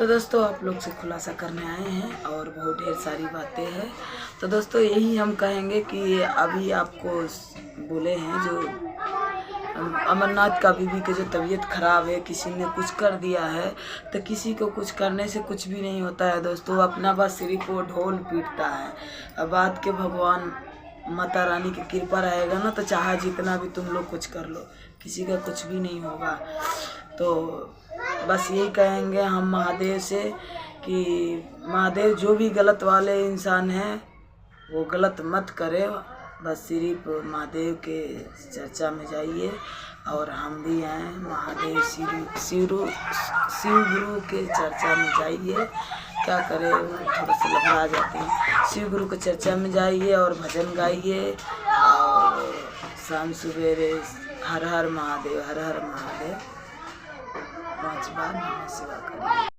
तो दोस्तों आप लोग से खुलासा करने आए हैं और बहुत ढेर सारी बातें हैं। तो दोस्तों यही हम कहेंगे कि अभी आपको बोले हैं जो अमरनाथ का बीबी की जो तबीयत ख़राब है, किसी ने कुछ कर दिया है, तो किसी को कुछ करने से कुछ भी नहीं होता है दोस्तों। अपना बस सिर्फ वो ढोल पीटता है। अब बात के भगवान माता रानी की कृपा रहेगा ना, तो चाहे जितना भी तुम लोग कुछ कर लो, किसी का कुछ भी नहीं होगा। तो बस यही कहेंगे हम महादेव से कि महादेव जो भी गलत वाले इंसान हैं वो गलत मत करे। बस सिर्फ महादेव के चर्चा में जाइए। और हम भी हैं महादेव शिव गुरु के चर्चा में जाइए। क्या करें, थोड़ा सा घबरा जाते हैं। शिव गुरु के चर्चा में जाइए और भजन गाइए और शाम सवेरे हर हर महादेव 5 बार नमः शिवाय करिए।